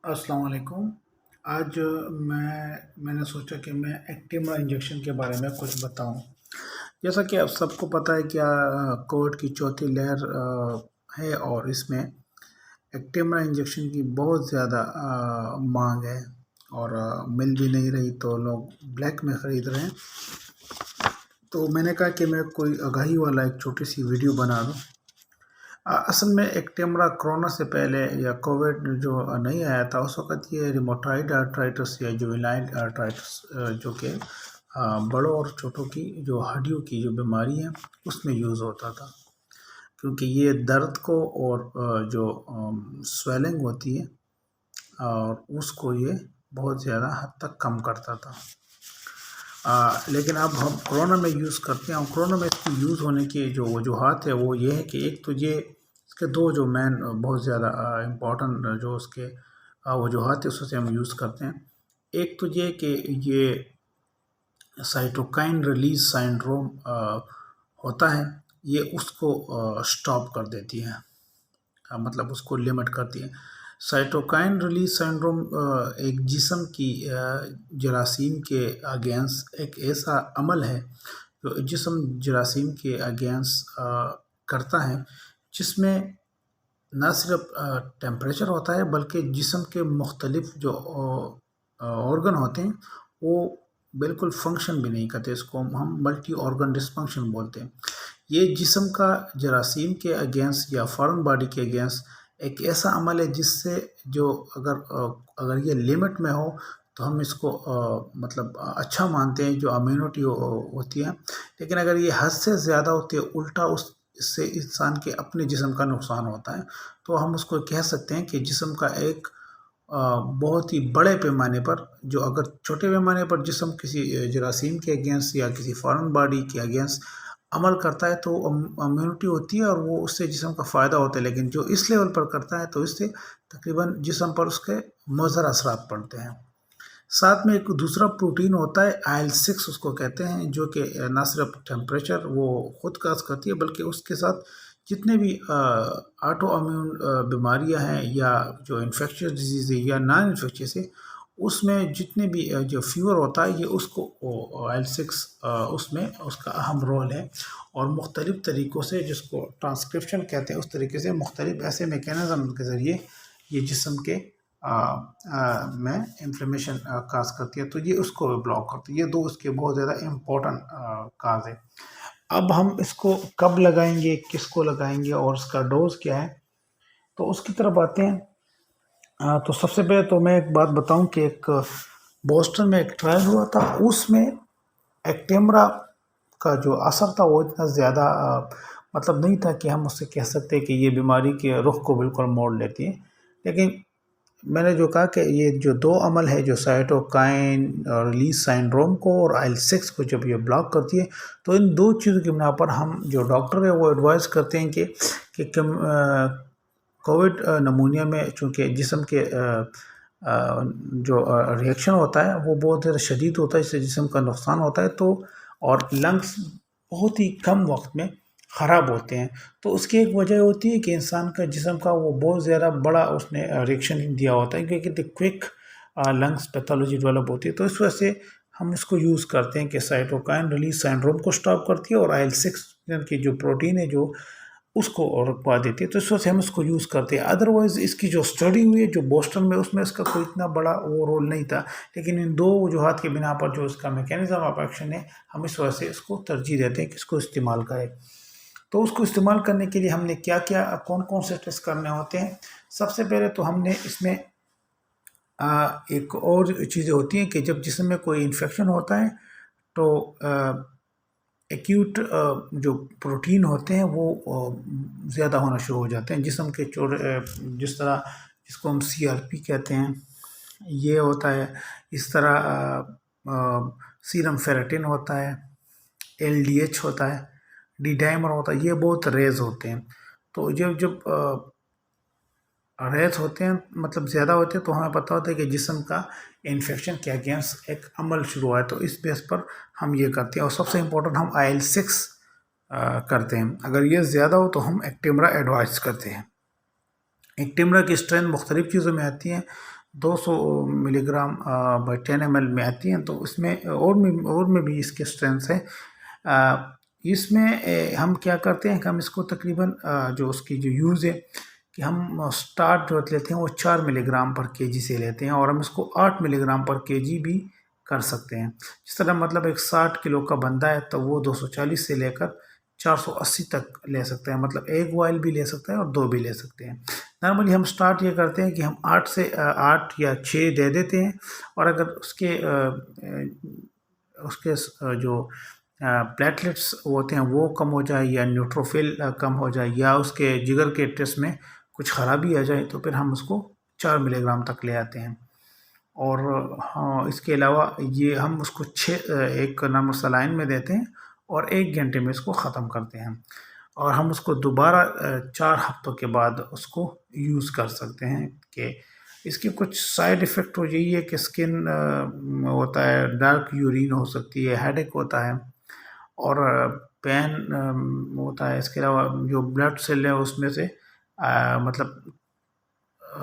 السلام علیکم۔ آج میں نے سوچا کہ میں ایکٹیمرا انجیکشن کے بارے میں کچھ بتاؤں۔ جیسا کہ اب سب کو پتہ ہے کہ کووڈ کی چوتھی لہر ہے اور اس میں ایکٹیمرا انجیکشن کی بہت زیادہ مانگ ہے اور مل بھی نہیں رہی تو لوگ بلیک میں خرید رہے ہیں۔ تو میں نے کہا کہ میں کوئی آگاہی والا ایک چھوٹی سی ویڈیو بنا دوں۔ اصل میں ایکٹیمرا کرونا سے پہلے یا کووڈ جو نہیں آیا تھا اس وقت یہ ریموٹائڈ آرتھرائٹس یا جووینائل آرتھرائٹس جو کہ بڑوں اور چھوٹوں کی جو ہڈیوں کی جو بیماری ہے اس میں یوز ہوتا تھا، کیونکہ یہ درد کو اور جو سویلنگ ہوتی ہے اور اس کو یہ بہت زیادہ حد تک کم کرتا تھا۔ لیکن اب ہم کرونا میں یوز کرتے ہیں اور کرونا میں اس کی یوز ہونے کی جو وجوہات ہے وہ یہ ہے کہ ایک تو یہ اس کے دو جو مین بہت زیادہ امپورٹنٹ جو اس کے وجوہات ہے اس سے ہم یوز کرتے ہیں۔ ایک تو یہ کہ یہ سائٹوکائن ریلیز سائنڈروم ہوتا ہے، یہ اس کو سٹاپ کر دیتی ہے، مطلب اس کو لمٹ کرتی ہے۔ سائٹوکائن ریلیز سائنڈروم ایک جسم کی جراثیم کے اگینسٹ ایک ایسا عمل ہے جو جسم جراثیم کے اگینسٹ کرتا ہے، جس میں نہ صرف ٹیمپریچر ہوتا ہے بلکہ جسم کے مختلف جو آرگن ہوتے ہیں وہ بالکل فنکشن بھی نہیں کرتے۔ اس کو ہم ملٹی آرگن ڈسفنکشن بولتے ہیں۔ یہ جسم کا جراثیم کے اگینسٹ یا فارن باڈی کے اگینسٹ ایک ایسا عمل ہے جس سے جو اگر یہ لمٹ میں ہو تو ہم اس کو مطلب اچھا مانتے ہیں، جو امیونٹی ہوتی ہے، لیکن اگر یہ حد سے زیادہ ہوتی ہے الٹا اس سے انسان کے اپنے جسم کا نقصان ہوتا ہے، تو ہم اس کو کہہ سکتے ہیں کہ جسم کا ایک بہت ہی بڑے پیمانے پر، جو اگر چھوٹے پیمانے پر جسم کسی جراثیم کے اگینسٹ یا کسی فارن باڈی کے اگینسٹ عمل کرتا ہے تو امیونٹی ہوتی ہے اور وہ اس سے جسم کا فائدہ ہوتا ہے، لیکن جو اس لیول پر کرتا ہے تو اس سے تقریباً جسم پر اس کے مضر اثرات پڑتے ہیں۔ ساتھ میں ایک دوسرا پروٹین ہوتا ہے IL-6 اس کو کہتے ہیں، جو کہ نہ صرف ٹیمپریچر وہ خود کاز کرتی ہے بلکہ اس کے ساتھ جتنے بھی آٹو امیون بیماریاں ہیں یا جو انفیکشس ڈیزیز ہے یا نان انفیکشس ہے، اس میں جتنے بھی جو فیور ہوتا ہے یہ اس کو IL-6 اس میں اس کا اہم رول ہے، اور مختلف طریقوں سے جس کو ٹرانسکرپشن کہتے ہیں اس طریقے سے مختلف ایسے میکینزم کے ذریعے یہ جسم کے میں انفلیمیشن کاز کرتی ہے، تو یہ اس کو بلاک کرتی ہے۔ یہ دو اس کے بہت زیادہ امپورٹنٹ کاز ہے۔ اب ہم اس کو کب لگائیں گے، کس کو لگائیں گے اور اس کا ڈوز کیا ہے، تو اس کی طرف آتے ہیں۔ تو سب سے پہلے تو میں ایک بات بتاؤں کہ ایک بوسٹن میں ایک ٹرائل ہوا تھا، اس میں ایکٹیمرا کا جو اثر تھا وہ اتنا زیادہ مطلب نہیں تھا کہ ہم اس سے کہہ سکتے کہ یہ بیماری کے رخ کو بالکل موڑ لیتی ہے، لیکن میں نے جو کہا کہ یہ جو دو عمل ہے جو سائٹوکائن ریلیز سائنڈروم کو اور IL-6 کو جب یہ بلاک کرتی ہے تو ان دو چیزوں کی بنا پر ہم جو ڈاکٹر ہے وہ ایڈوائز کرتے ہیں کہ کووڈ نمونیا میں چونکہ جسم کے جو ریئیکشن ہوتا ہے وہ بہت زیادہ شدید ہوتا ہے، اس سے جسم کا نقصان ہوتا ہے، تو اور لنگس بہت ہی کم وقت میں خراب ہوتے ہیں، تو اس کی ایک وجہ ہوتی ہے کہ انسان کا جسم کا وہ بہت زیادہ بڑا اس نے ریئیکشن دیا ہوتا ہے، کیونکہ کوئک لنگس پیتھولوجی ڈیولپ ہوتی ہے، تو اس وجہ سے ہم اس کو یوز کرتے ہیں کہ سائٹوکائن ریلیز سائنڈروم کو سٹاپ کرتی ہے اور IL-6 کی جو پروٹین ہے جو اس کو رکوا دیتی ہے، تو اس وجہ سے ہم اس کو یوز کرتے ہیں۔ ادروائز اس کی جو اسٹڈی ہوئی ہے جو بوسٹن میں، اس میں اس کا کوئی اتنا بڑا وہ رول نہیں تھا، لیکن ان دو وجوہات کی بنا پر جو اس کا میکینزم آف ایکشن ہے ہم اس وجہ سے اس کو ترجیح دیتے ہیں کہ اس کو استعمال کریں۔ تو اس کو استعمال کرنے کے لیے ہم نے کون کون سے ٹیسٹ کرنے ہوتے ہیں؟ سب سے پہلے تو ہم نے اس میں ایک اور چیزیں ہوتی ہیں کہ جب جسم میں کوئی انفیکشن ہوتا ہے تو ایکیوٹ جو پروٹین ہوتے ہیں وہ زیادہ ہونا شروع ہو جاتے ہیں جسم کے جس طرح جس کو ہم CRP کہتے ہیں یہ ہوتا ہے، اس طرح سیرم فیریٹن ہوتا ہے، LDH ہوتا ہے، ڈی ڈائمر ہوتا ہے، یہ بہت ریز ہوتے ہیں۔ تو جب ریز ہوتے ہیں مطلب زیادہ ہوتے ہیں تو ہمیں پتہ ہوتا ہے کہ جسم کا انفیکشن کے اگینسٹ ایک عمل شروع ہوا ہے، تو اس بیس پر ہم یہ کرتے ہیں، اور سب سے امپورٹنٹ ہم IL-6 کرتے ہیں۔ اگر یہ زیادہ ہو تو ہم ایکٹیمرا ایڈوائز کرتے ہیں۔ ایکٹیمرا کی اسٹرینتھ مختلف چیزوں میں آتی ہیں، 200 ملی گرام بائی 10 ml میں آتی ہیں، تو اس میں اور میں بھی اس کے اسٹرینتھ ہے۔ اس میں ہم کیا کرتے ہیں کہ ہم اس کو تقریباً جو اس کی جو یوز ہے کہ ہم اسٹارٹ جو لیتے ہیں وہ 4 ملی گرام پر کے جی سے لیتے ہیں، اور ہم اس کو 8 ملی گرام پر کے جی بھی کر سکتے ہیں۔ جس طرح مطلب ایک 60 کلو کا بندہ ہے تو وہ 240 سے لے کر 480 تک لے سکتے ہیں، مطلب ایک وائل بھی لے سکتے ہیں اور 2 بھی لے سکتے ہیں۔ نارملی ہم سٹارٹ یہ کرتے ہیں کہ ہم 8 یا 6 دے دیتے ہیں، اور اگر اس کے جو پلیٹلیٹس ہوتے ہیں وہ کم ہو جائے، یا نیوٹروفل کم ہو جائے، یا اس کے جگر کے ٹیسٹ میں کچھ خرابی آ جائے، تو پھر ہم اس کو 4 ملی گرام تک لے آتے ہیں۔ اور ہاں، اس کے علاوہ یہ ہم اس کو ایک نمبر سلائن میں دیتے ہیں، اور 1 گھنٹے میں اس کو ختم کرتے ہیں، اور ہم اس کو دوبارہ 4 ہفتوں کے بعد اس کو یوز کر سکتے ہیں۔ کہ اس کے کچھ سائیڈ ایفیکٹ یہی ہے کہ اسکن ہوتا ہے، ڈارک یورین ہو سکتی ہے، ہیڈ ایک ہوتا ہے، اور پین ہوتا ہے۔ اس کے علاوہ جو بلڈ سیل ہے اس میں سے مطلب